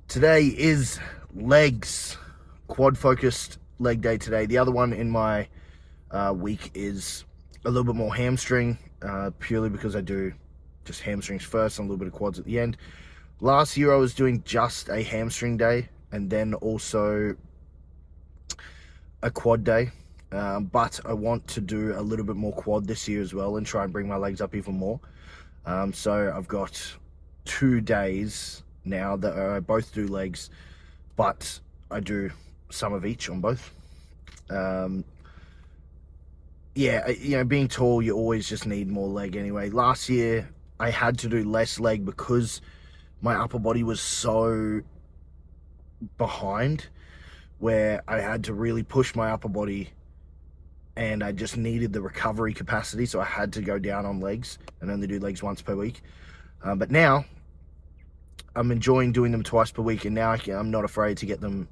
Today is legs, quad focused leg day today. The other one in my week is a little bit more hamstring, purely because I do just hamstrings first and a little bit of quads at the end. Last year I was doing just a hamstring day and then also a quad day, but I want to do a little bit more quad this year as well and try and bring my legs up even more. So I've got 2 days now that I both do legs, but I do some of each on both. Yeah, being tall, you always just need more leg anyway. Last year I had to do less leg because my upper body was so behind, where I had to really push my upper body and I just needed the recovery capacity, so I had to go down on legs and only do legs once per week. But now I'm enjoying doing them twice per week, and now I'm not afraid to get them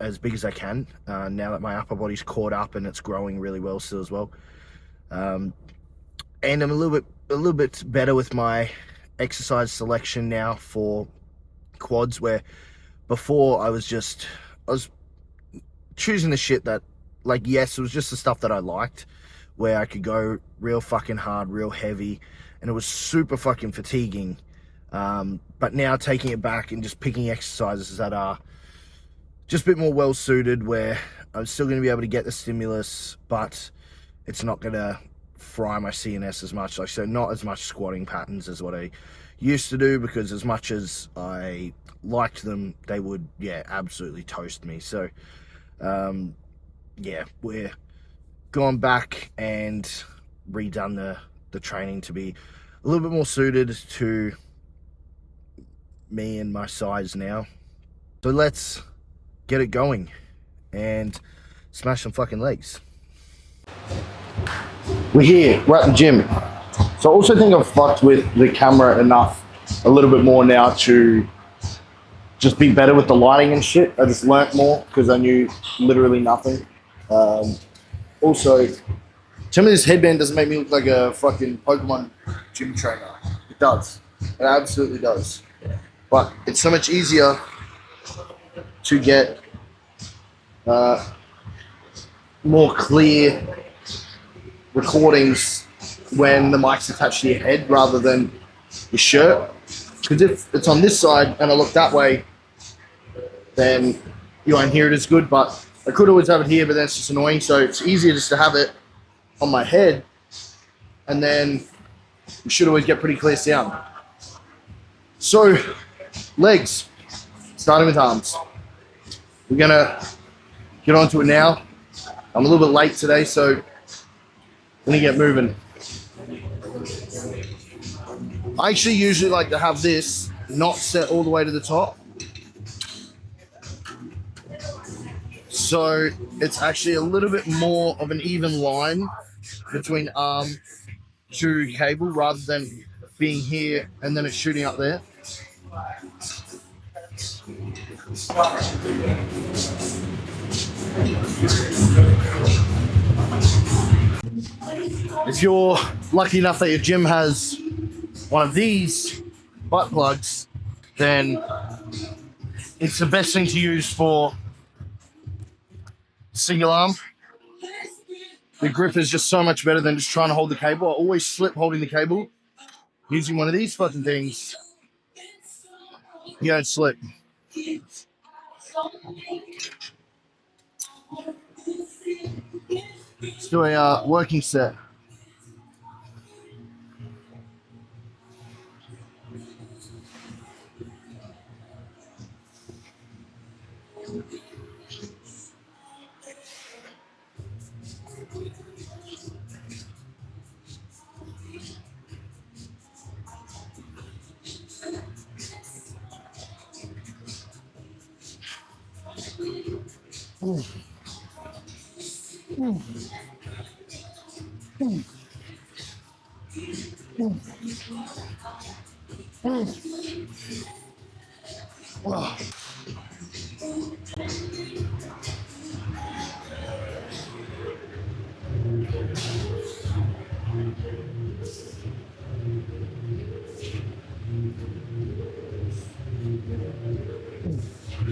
as big as I can, now that my upper body's caught up and it's growing really well still as well. And I'm a little bit better with my exercise selection now for quads, where before I was choosing the shit that, like, yes, it was just the stuff that I liked, where I could go real fucking hard, real heavy, and it was super fucking fatiguing. But now taking it back and just picking exercises that are just a bit more well suited, where I'm still going to be able to get the stimulus, but it's not going to fry my CNS as much. Like, so not as much squatting patterns as what I used to do, because as much as I liked them, they would, absolutely toast me. So, we're gone back and redone the training to be a little bit more suited to me and my size now. So let's get it going and smash some fucking legs. We're here, we're at the gym. So I also think I've fucked with the camera enough a little bit more now to just be better with the lighting and shit. I just learnt more because I knew literally nothing. Also, tell me this headband doesn't make me look like a fucking Pokemon gym trainer. It does. It absolutely does. But it's so much easier to get more clear recordings when the mic's attached to your head rather than your shirt. Because if it's on this side and I look that way, then you won't hear it as good. But I could always have it here, but then it's just annoying. So it's easier just to have it on my head, and then you should always get pretty clear sound. So, legs, starting with arms. We're gonna get onto it now. I'm a little bit late today, so I'm gonna get moving. I actually usually like to have this not set all the way to the top, so it's actually a little bit more of an even line between arm to cable, rather than being here and then it's shooting up there. If you're lucky enough that your gym has one of these butt plugs, then it's the best thing to use for single arm. The grip is just so much better than just trying to hold the cable. I always slip holding the cable. Using one of these fucking things, you don't slip. Let's do a working set.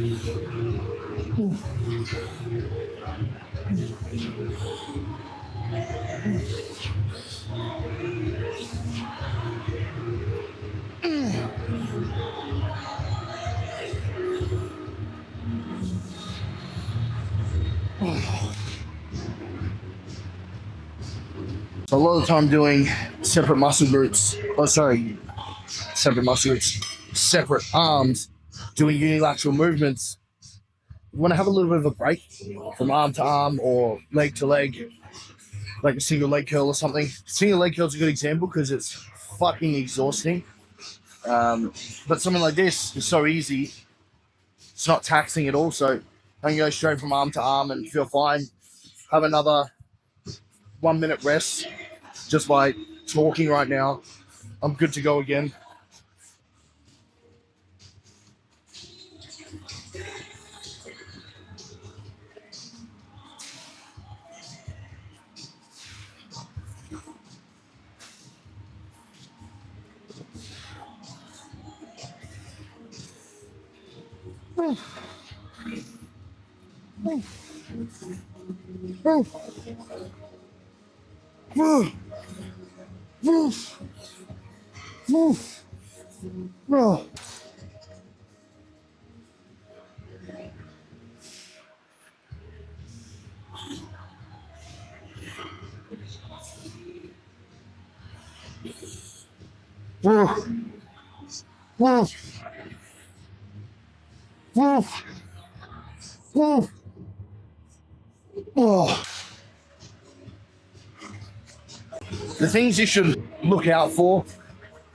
So a lot of the time doing separate muscle groups. Oh, sorry, separate muscle groups, separate arms, doing unilateral movements. You want to have a little bit of a break from arm to arm or leg to leg, like a single leg curl or something. Single leg curl is a good example because it's fucking exhausting. But something like this is so easy. It's not taxing at all. So I can go straight from arm to arm and feel fine. Have another 1 minute rest just by talking right now. I'm good to go again. The things you should look out for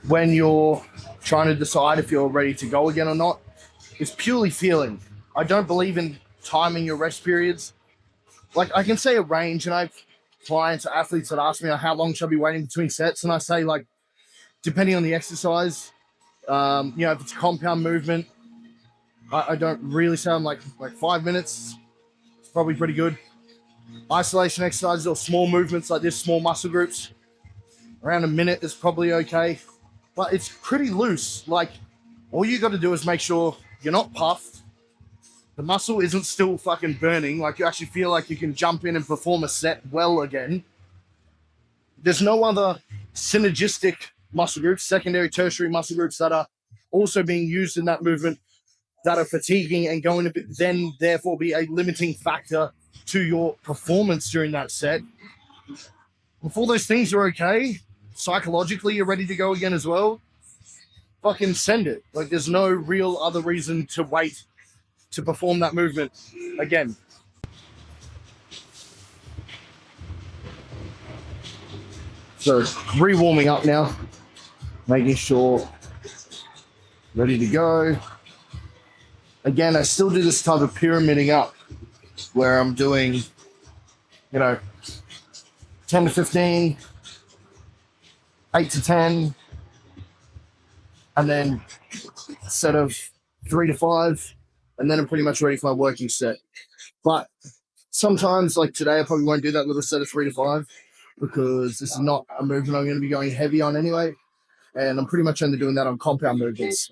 when you're trying to decide if you're ready to go again or not is purely feeling. I don't believe in timing your rest periods. Like I can say a range, and I have clients or athletes that ask me how long should I be waiting between sets, and I say like depending on the exercise, if it's a compound movement, I don't really say I'm like 5 minutes. It's probably pretty good. Isolation exercises or small movements like this, small muscle groups, around a minute is probably okay. But it's pretty loose. Like all you got to do is make sure you're not puffed. The muscle isn't still fucking burning. Like you actually feel like you can jump in and perform a set well again. There's no other synergistic muscle groups, secondary, tertiary muscle groups that are also being used in that movement that are fatiguing and going to then therefore be a limiting factor to your performance during that set. If all those things are okay, psychologically you're ready to go again as well, fucking send it. Like there's no real other reason to wait to perform that movement again. So re-warming up now, making sure ready to go. Again, I still do this type of pyramiding up where I'm doing, 10 to 15, 8 to 10, and then a set of 3 to 5, and then I'm pretty much ready for my working set. But sometimes, like today, I probably won't do that little set of 3 to 5 because this is not a movement I'm going to be going heavy on anyway, and I'm pretty much only doing that on compound movements.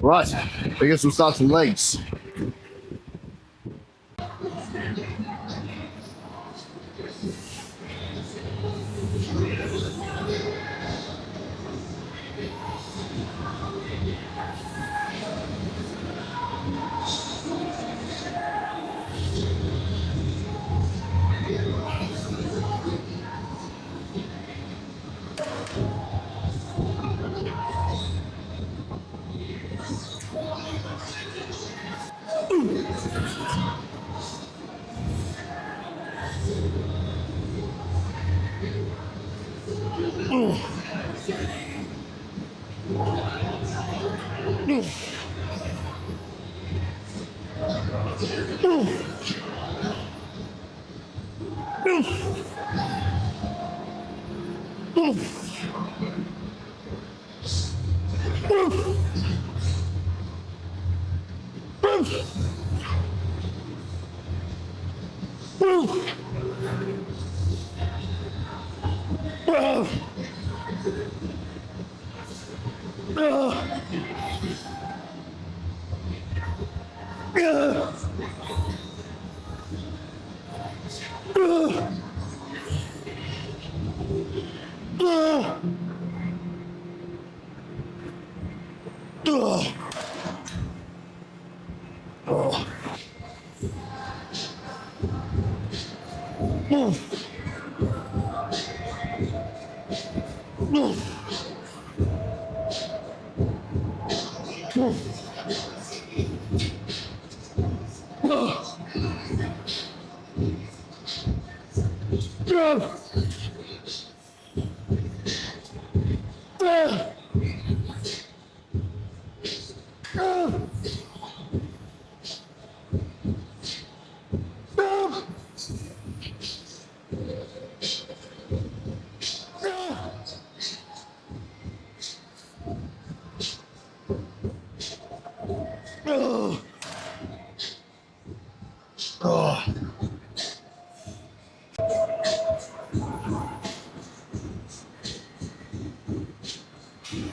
Right, I guess we'll start some legs.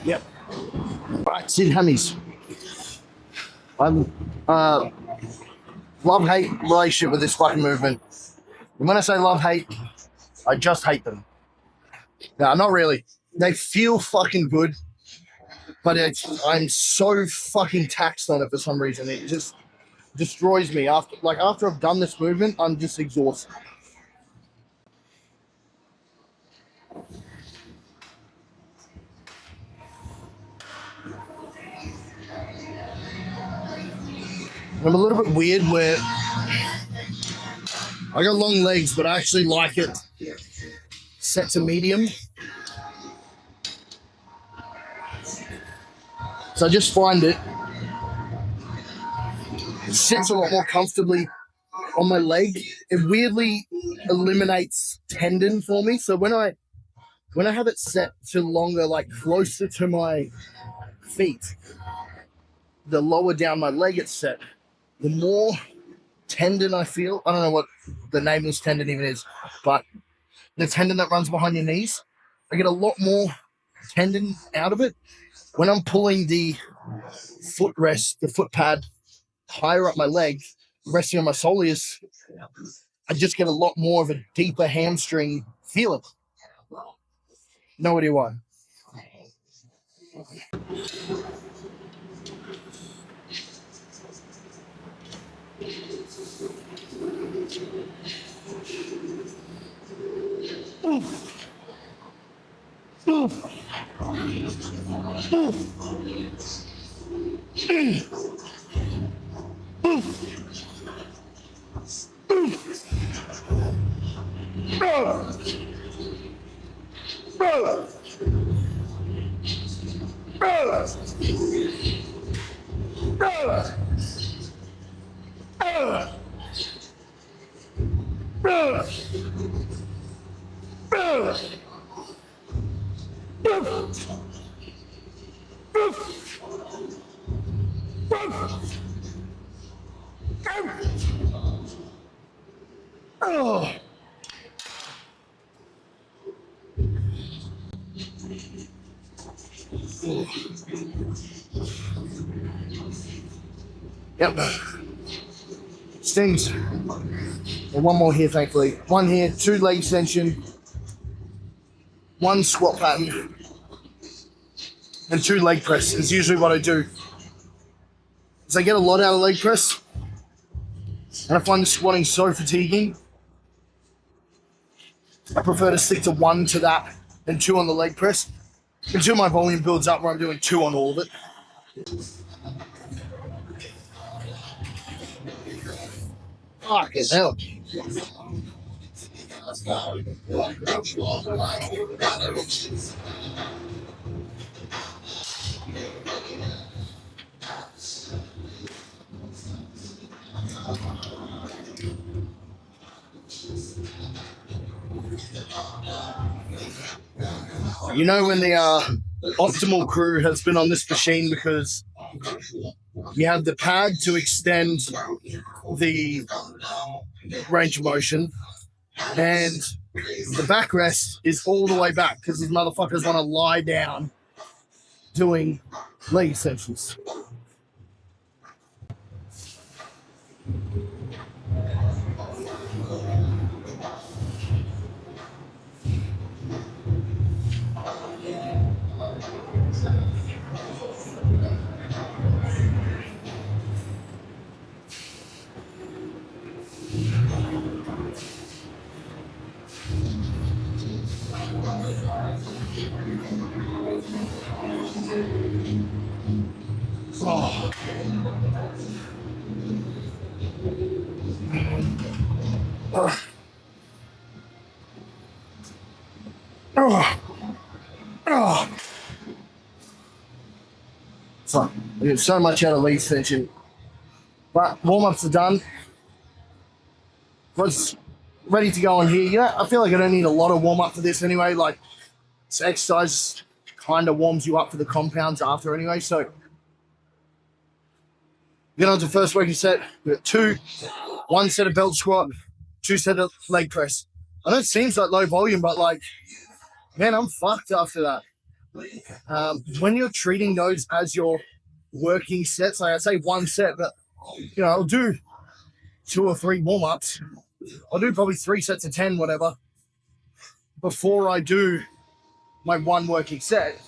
Yep. Right, Sid Hammies. I'm love-hate relationship with this fucking movement. And when I say love-hate, I just hate them. No, not really. They feel fucking good, but I'm so fucking taxed on it for some reason. It just destroys me. After I've done this movement, I'm just exhausted. I'm a little bit weird where I got long legs, but I actually like it set to medium. So I just find it sits a lot more comfortably on my leg. It weirdly eliminates tendon for me. So when I have it set to longer, like closer to my feet, the lower down my leg it's set, the more tendon I feel. I don't know what the name of this tendon even is, but the tendon that runs behind your knees, I get a lot more tendon out of it. When I'm pulling the footrest, the foot pad higher up my leg, resting on my soleus, I just get a lot more of a deeper hamstring feeling. No idea why. Oh. Yep. Stings. And one more here, thankfully. One here, 2 leg extension, 1 squat pattern, and 2 leg press is usually what I do. Because I get a lot out of leg press, and I find the squatting so fatiguing. I prefer to stick to 1 to that and 2 on the leg press until my volume builds up where I'm doing 2 on all of it. Fucking hell. You know when the optimal crew has been on this machine because you have the pad to extend the range of motion, and the backrest is all the way back because these motherfuckers want to lie down doing leg extensions. Oh. So, I get so much out of leg extension. But warm-ups are done. Was ready to go on here. You know, I feel like I don't need a lot of warm-up for this anyway. Like, this exercise kind of warms you up for the compounds after anyway. So, get on to the first working set. We've got 1 set of belt squat, 2 set of leg press. I know it seems like low volume, but like, man, I'm fucked after that. When you're treating those as your working sets, like I say 1 set, but you know, I'll do 2 or 3 warm-ups. I'll do probably 3 sets of 10, whatever, before I do my 1 working set.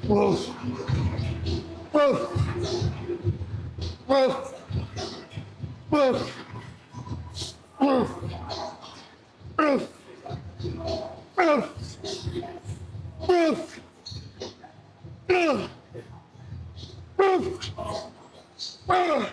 Whoa. Whoa. Whoa. Whoa. Whoa. Whoa. Whoa. Whoa. Whoa.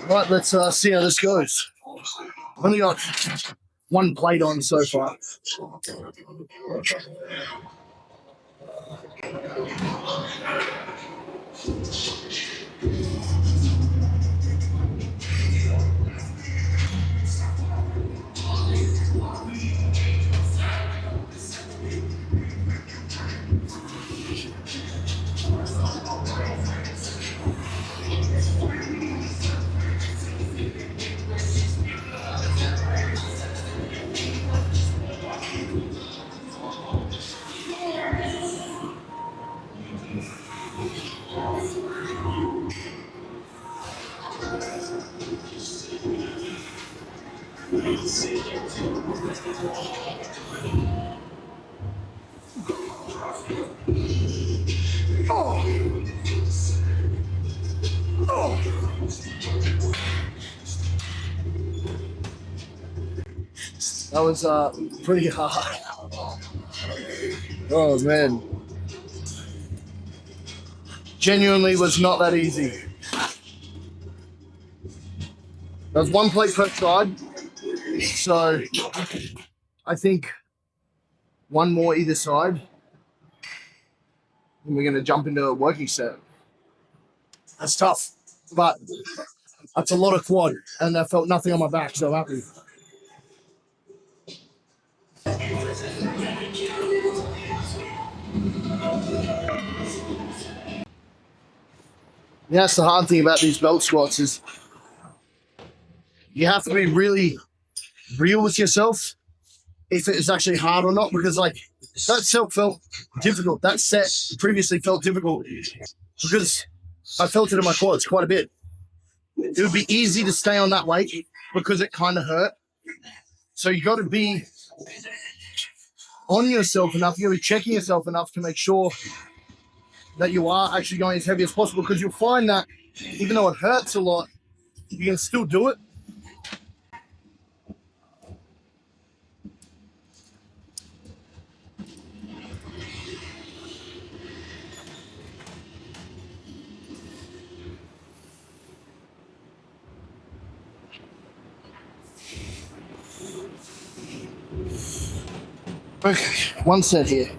Right, let's see how this goes. Only got 1 plate on so far. That was pretty hard. Oh man, genuinely was not that easy. There's one plate per side, so I think one more either side, and we're gonna jump into a working set. That's tough, but that's a lot of quad, and I felt nothing on my back, so I'm happy. Yeah, that's the hard thing about these belt squats is you have to be really real with yourself if it is actually hard or not, because like that set felt difficult. That set previously felt difficult because I felt it in my quads quite a bit. It would be easy to stay on that weight because it kind of hurt. So you got to be on yourself enough. You got to be checking yourself enough to make sure that you are actually going as heavy as possible, because you'll find that even though it hurts a lot, you can still do it. Okay, one set here.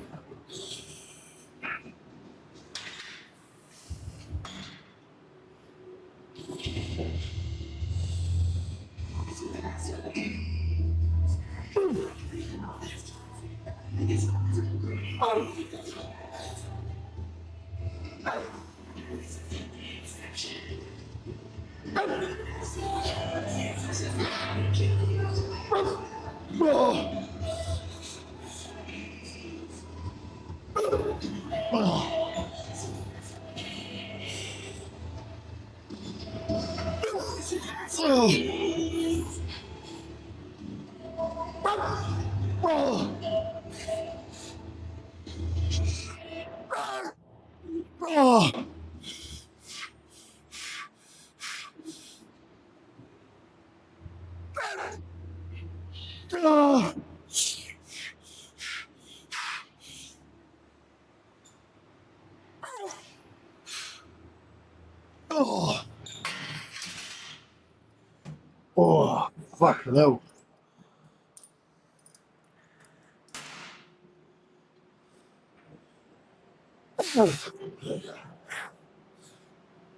Oh, fuck no.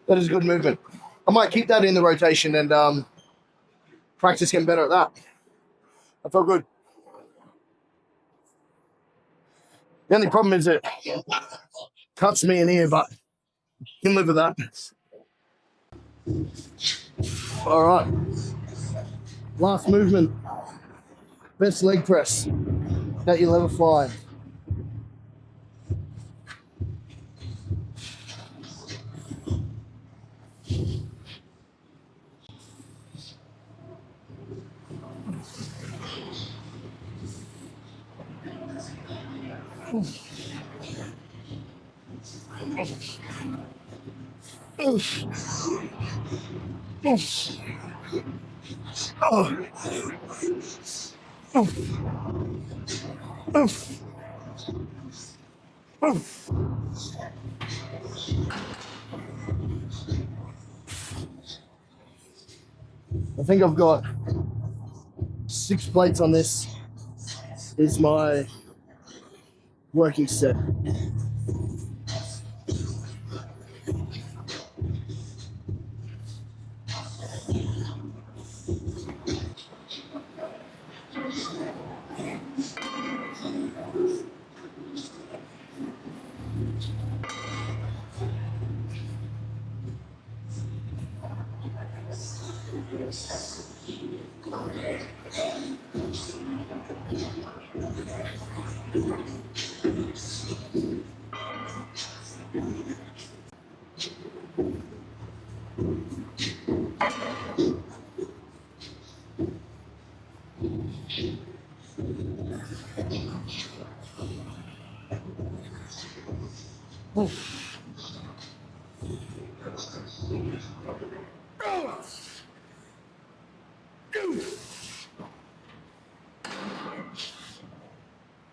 That is good movement. I might keep that in the rotation and practice getting better at that. I felt good. The only problem is it cuts me in here, but can live with that. All right. Last movement. Best leg press that you'll ever find. I think I've got 6 plates on this. Is my working set.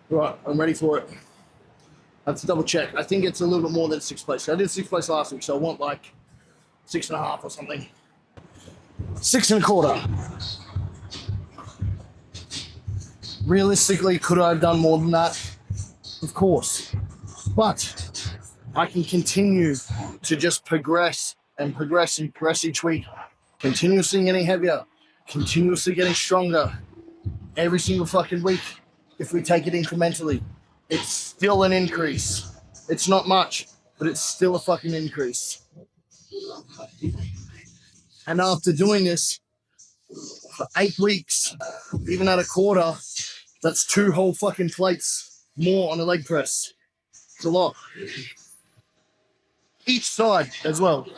Right, I'm ready for it. I have to double check. I think it's a little bit more than 6 plates. I did 6 plates last week, so I want like 6.5 or something. 6.25. Realistically, could I have done more than that? Of course. But I can continue to just progress and progress each week. Continuously getting heavier, continuously getting stronger every single fucking week if we take it incrementally. It's still an increase. It's not much, but it's still a fucking increase. And after doing this for 8 weeks, even at a quarter, that's 2 whole fucking plates more on a leg press. It's a lot. Each side as well.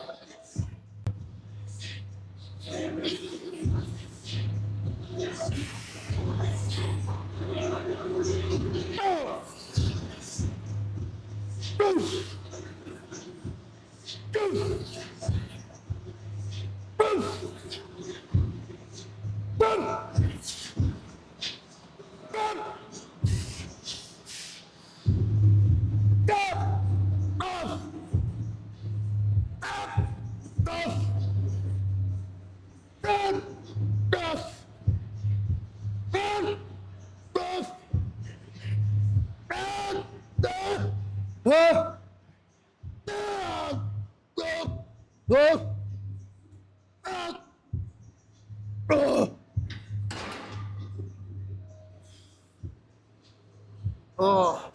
Oh.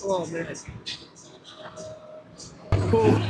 Oh man. Cool.